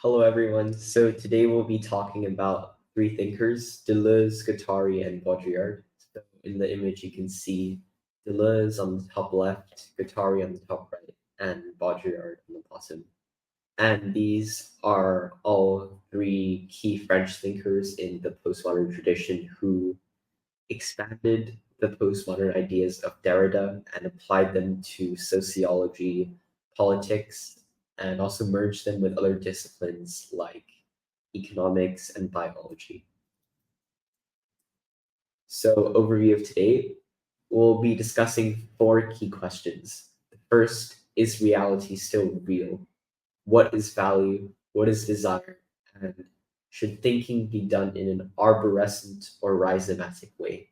Hello, everyone. So today we'll be talking about three thinkers, Deleuze, Guattari, and Baudrillard. So in the image, you can see Deleuze on the top left, Guattari on the top right, and Baudrillard on the bottom. And these are all three key French thinkers in the postmodern tradition who expanded the postmodern ideas of Derrida and applied them to sociology, politics, and also merged them with other disciplines like economics and biology. So, overview of today, we'll be discussing four key questions. The first, is reality still real? What is value? What is desire? And should thinking be done in an arborescent or rhizomatic way?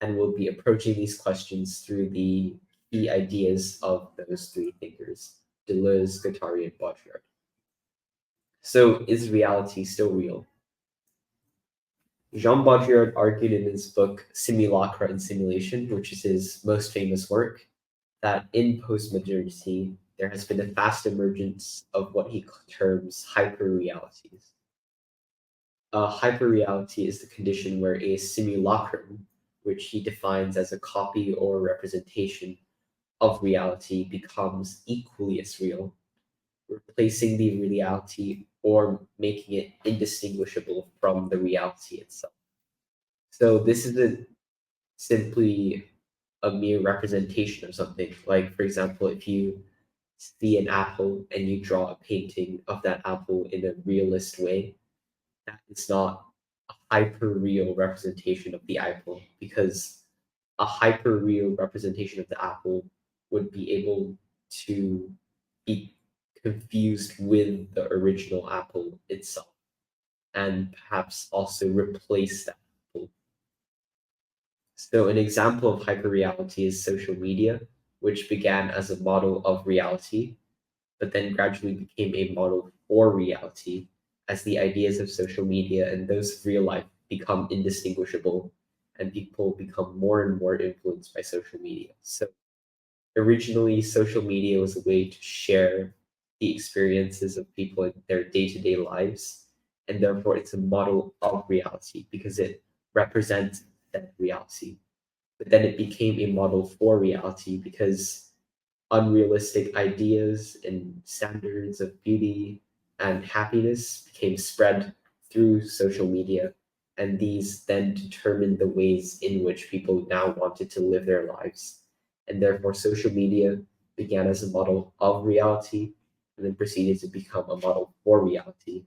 And we'll be approaching these questions through the key ideas of those three thinkers, Deleuze, Guattari, and Baudrillard. So, is reality still real? Jean Baudrillard argued in his book Simulacra and Simulation, which is his most famous work, that in postmodernity, there has been a fast emergence of what he terms hyperrealities. A hyperreality is the condition where a simulacrum, which he defines as a copy or representation of reality, becomes equally as real, replacing the reality or making it indistinguishable from the reality itself. So this isn't simply a mere representation of something. Like, for example, if you see an apple and you draw a painting of that apple in a realist way, that is not a hyper real representation of the apple, because a hyper real representation of the apple would be able to be confused with the original apple itself and perhaps also replace that apple. So, an example of hyperreality is social media, which began as a model of reality, but then gradually became a model for reality as the ideas of social media and those of real life become indistinguishable and people become more and more influenced by social media. So, originally, social media was a way to share the experiences of people in their day to day lives, and therefore it's a model of reality because it represents that reality. But then it became a model for reality because unrealistic ideas and standards of beauty and happiness became spread through social media. And these then determined the ways in which people now wanted to live their lives. And therefore, social media began as a model of reality and then proceeded to become a model for reality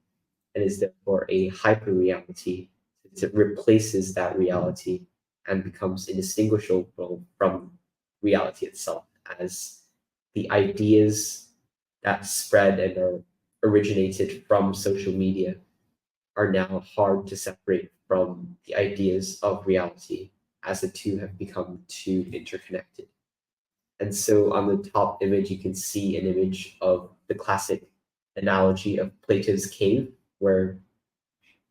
and is therefore a hyper reality. It replaces that reality and becomes indistinguishable from reality itself, as the ideas that spread and are originated from social media are now hard to separate from the ideas of reality, as the two have become too interconnected. And so on the top image, you can see an image of the classic analogy of Plato's cave, where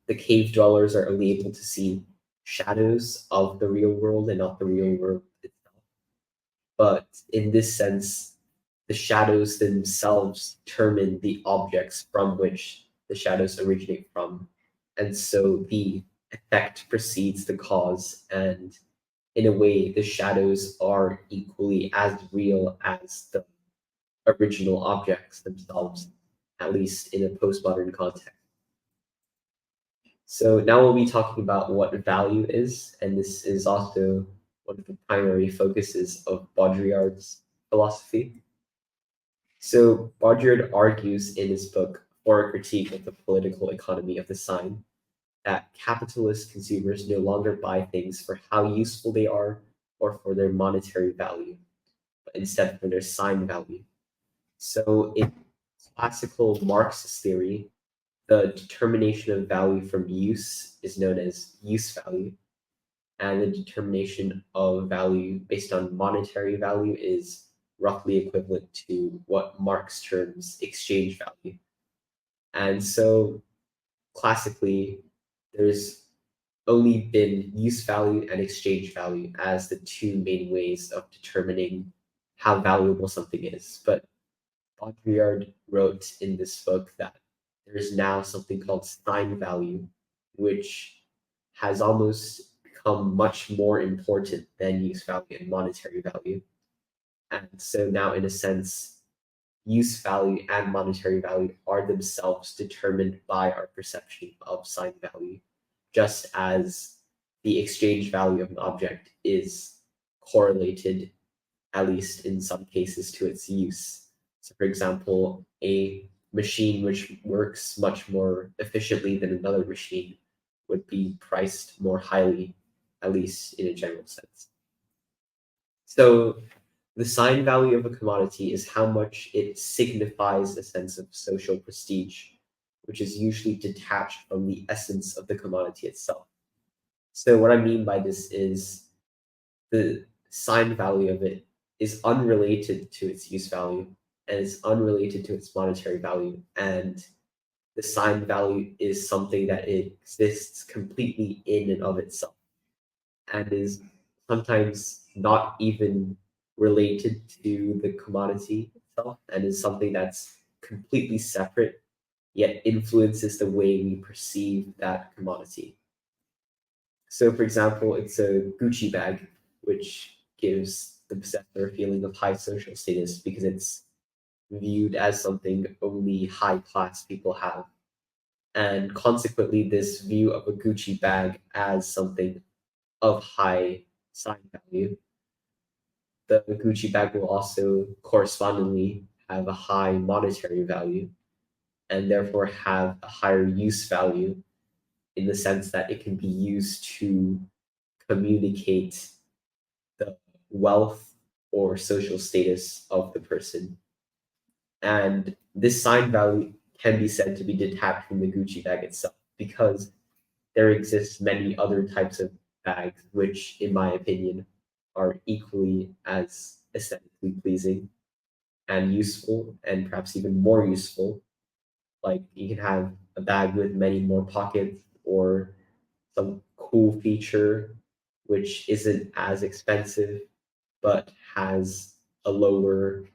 the cave dwellers are only able to see shadows of the real world and not the real world itself. But in this sense, the shadows themselves determine the objects from which the shadows originate from. And so the effect precedes the cause. And in a way, the shadows are equally as real as the original objects themselves, at least in a postmodern context. So now we'll be talking about what value is, and this is also one of the primary focuses of Baudrillard's philosophy. So Baudrillard argues in his book For a Critique of the Political Economy of the Sign that capitalist consumers no longer buy things for how useful they are or for their monetary value, but instead for their sign value. So in classical Marxist theory, the determination of value from use is known as use value, and the determination of value based on monetary value is roughly equivalent to what Marx terms exchange value. And so classically, there's only been use value and exchange value as the two main ways of determining how valuable something is. But Baudrillard wrote in this book that there is now something called sign value, which has almost become much more important than use value and monetary value. And so now, in a sense, use value and monetary value are themselves determined by our perception of sign value, just as the exchange value of an object is correlated, at least in some cases, to its use. So, for example, a machine which works much more efficiently than another machine would be priced more highly, at least in a general sense. So, the sign value of a commodity is how much it signifies a sense of social prestige, which is usually detached from the essence of the commodity itself. So, what I mean by this is the sign value of it is unrelated to its use value and is unrelated to its monetary value. And the sign value is something that exists completely in and of itself and is sometimes not even related to the commodity itself and is something that's completely separate, yet influences the way we perceive that commodity. So, for example, it's a Gucci bag, which gives the possessor a feeling of high social status because it's viewed as something only high class people have. And consequently, this view of a Gucci bag as something of high sign value, the Gucci bag will also correspondingly have a high monetary value and therefore have a higher use value in the sense that it can be used to communicate the wealth or social status of the person. And this sign value can be said to be detached from the Gucci bag itself because there exists many other types of bags which, in my opinion, are equally as aesthetically pleasing and useful, and perhaps even more useful. Like you can have a bag with many more pockets or some cool feature which isn't as expensive but has a lower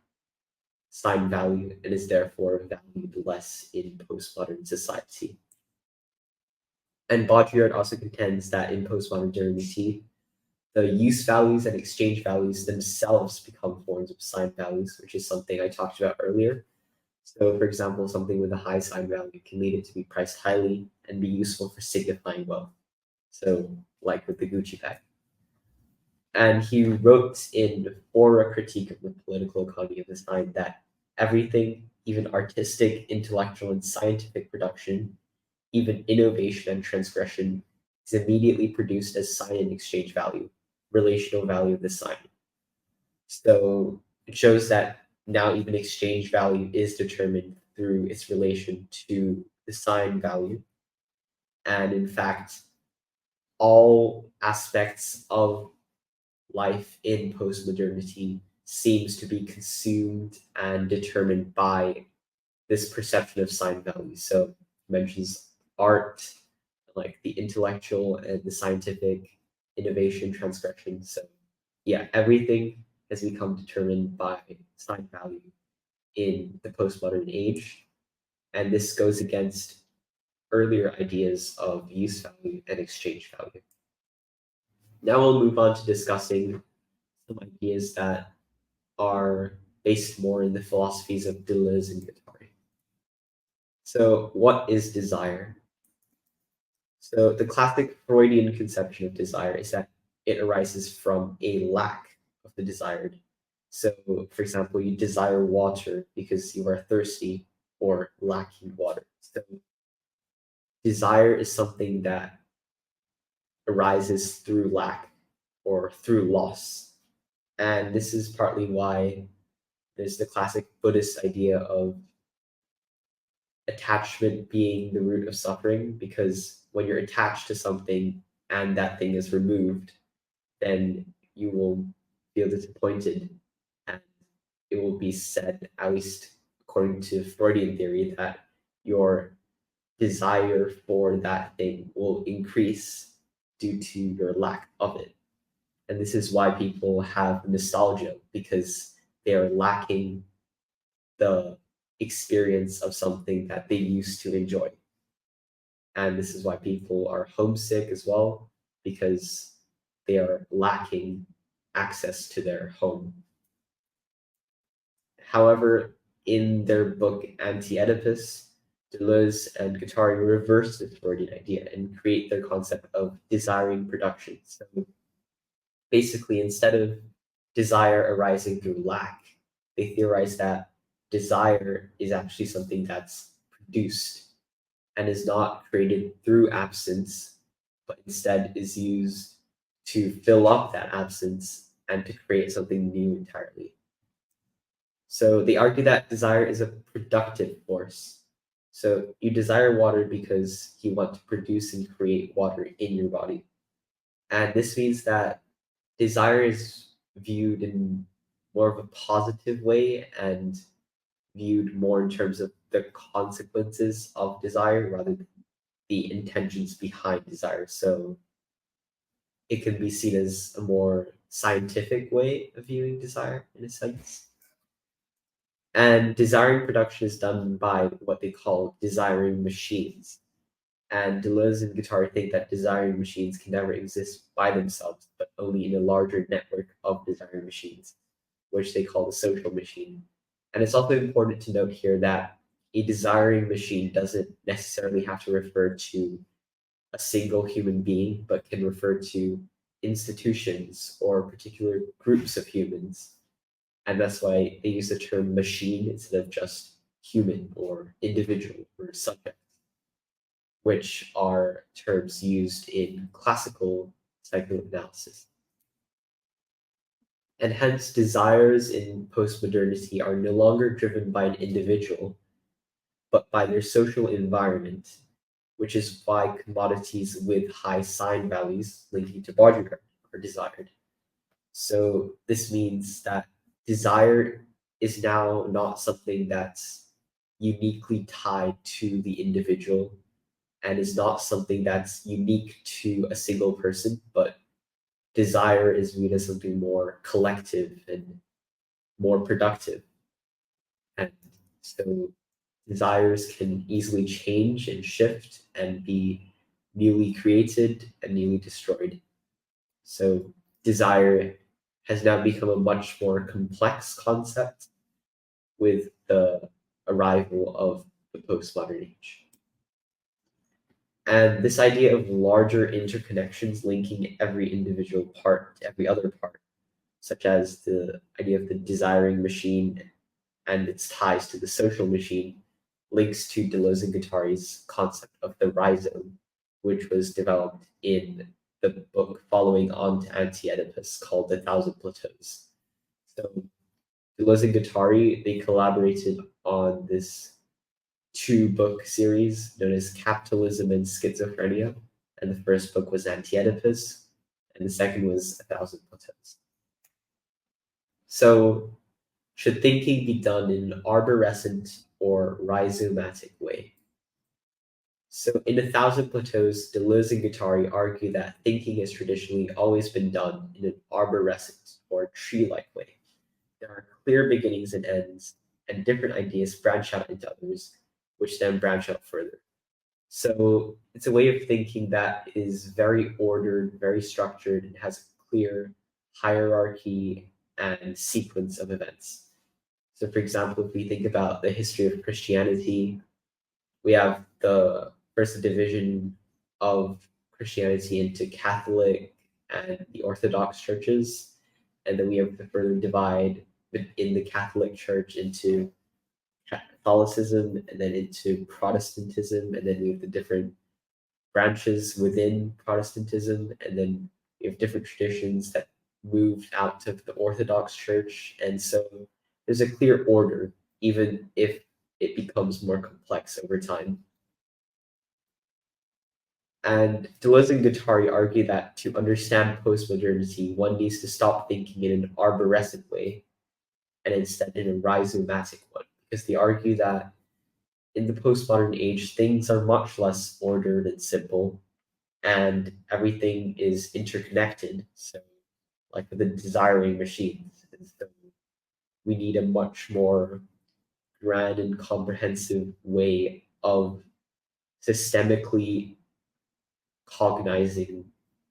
sign value and is therefore valued less in postmodern society. And Baudrillard also contends that in postmodernity, the use values and exchange values themselves become forms of sign values, which is something I talked about earlier. So, for example, something with a high sign value can lead it to be priced highly and be useful for signifying wealth. So, like with the Gucci bag. And he wrote in For a Critique of the Political Economy of his time that everything, even artistic, intellectual, and scientific production, even innovation and transgression, is immediately produced as sign and exchange value, relational value of the sign. So it shows that now even exchange value is determined through its relation to the sign value. And in fact, all aspects of life in postmodernity seems to be consumed and determined by this perception of sign value. So it mentions art, like the intellectual and the scientific, innovation, transgression. So yeah, everything has become determined by sign value in the postmodern age. And this goes against earlier ideas of use value and exchange value. Now we'll move on to discussing some ideas that are based more in the philosophies of Deleuze and Guattari. So, what is desire? So, the classic Freudian conception of desire is that it arises from a lack of the desired. So, for example, you desire water because you are thirsty or lacking water. So, desire is something that arises through lack or through loss. And this is partly why there's the classic Buddhist idea of attachment being the root of suffering, because when you're attached to something and that thing is removed, then you will feel disappointed. And it will be said, at least according to Freudian theory, that your desire for that thing will increase due to your lack of it. And this is why people have nostalgia, because they are lacking the experience of something that they used to enjoy. And this is why people are homesick as well, because they are lacking access to their home. However, in their book Anti-Oedipus, Deleuze and Guattari reverse this Freudian idea and create their concept of desiring production. So basically, instead of desire arising through lack, they theorize that desire is actually something that's produced and is not created through absence, but instead is used to fill up that absence and to create something new entirely. So they argue that desire is a productive force. So you desire water because you want to produce and create water in your body. And this means that desire is viewed in more of a positive way and viewed more in terms of the consequences of desire rather than the intentions behind desire. So it can be seen as a more scientific way of viewing desire in a sense. And desiring production is done by what they call desiring machines. And Deleuze and Guattari think that desiring machines can never exist by themselves, but only in a larger network of desiring machines, which they call the social machine. And it's also important to note here that a desiring machine doesn't necessarily have to refer to a single human being, but can refer to institutions or particular groups of humans. And that's why they use the term machine instead of just human or individual or subject, which are terms used in classical psychoanalysis. And hence, desires in postmodernity are no longer driven by an individual, but by their social environment, which is why commodities with high sign values linking to Baudrillard are desired. So this means that desire is now not something that's uniquely tied to the individual and is not something that's unique to a single person, but desire is viewed as something more collective and more productive. And so desires can easily change and shift and be newly created and newly destroyed. So desire has now become a much more complex concept with the arrival of the postmodern age. And this idea of larger interconnections linking every individual part to every other part, such as the idea of the desiring machine and its ties to the social machine, links to Deleuze and Guattari's concept of the rhizome, which was developed in the book following on to Anti-Oedipus called The Thousand Plateaus. So Deleuze and Guattari, they collaborated on this two-book series known as Capitalism and Schizophrenia. And the first book was Anti-Oedipus, and the second was A Thousand Plateaus. So should thinking be done in an arborescent or rhizomatic way? So in A Thousand Plateaus, Deleuze and Guattari argue that thinking has traditionally always been done in an arborescent or tree-like way. There are clear beginnings and ends, and different ideas branch out into others, which then branch out further. So it's a way of thinking that is very ordered, very structured, and has a clear hierarchy and sequence of events. So for example, if we think about the history of Christianity, we have the first division of Christianity into Catholic and the Orthodox churches, and then we have the further divide in the Catholic Church into Catholicism and then into Protestantism, and then we have the different branches within Protestantism, and then we have different traditions that moved out of the Orthodox Church, and so there's a clear order, even if it becomes more complex over time. And Deleuze and Guattari argue that to understand postmodernity, one needs to stop thinking in an arborescent way and instead in a rhizomatic one, because they argue that in the postmodern age, things are much less ordered and simple, and everything is interconnected. So, like with the desiring machines, and so we need a much more grand and comprehensive way of systemically cognizing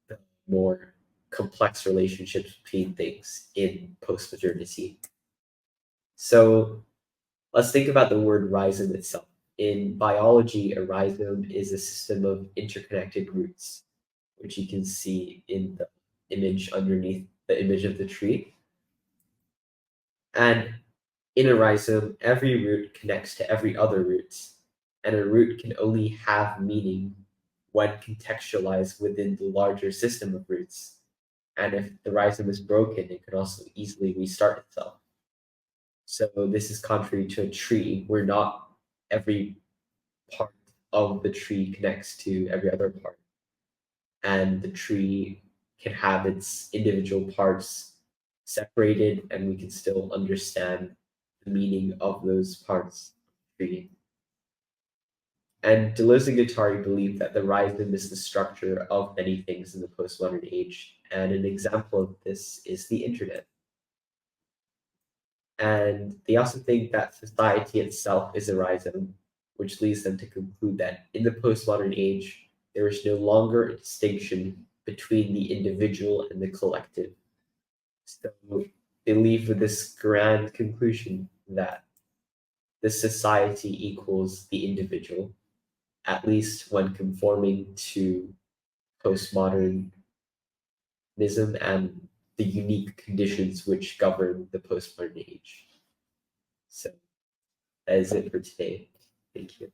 the more complex relationships between things in postmodernity. So let's think about the word rhizome itself. In biology, a rhizome is a system of interconnected roots, which you can see in the image underneath the image of the tree. And in a rhizome, every root connects to every other root, and a root can only have meaning when contextualized within the larger system of roots. And if the rhizome is broken, it can also easily restart itself. So this is contrary to a tree, where not every part of the tree connects to every other part. And the tree can have its individual parts separated, and we can still understand the meaning of those parts of the tree. And Deleuze and Guattari believe that the rhizome is the structure of many things in the postmodern age. And an example of this is the internet. And they also think that society itself is a rhizome, which leads them to conclude that in the postmodern age, there is no longer a distinction between the individual and the collective. So they leave with this grand conclusion that the society equals the individual, at least when conforming to postmodernism and the unique conditions which govern the postmodern age. So that is it for today. Thank you.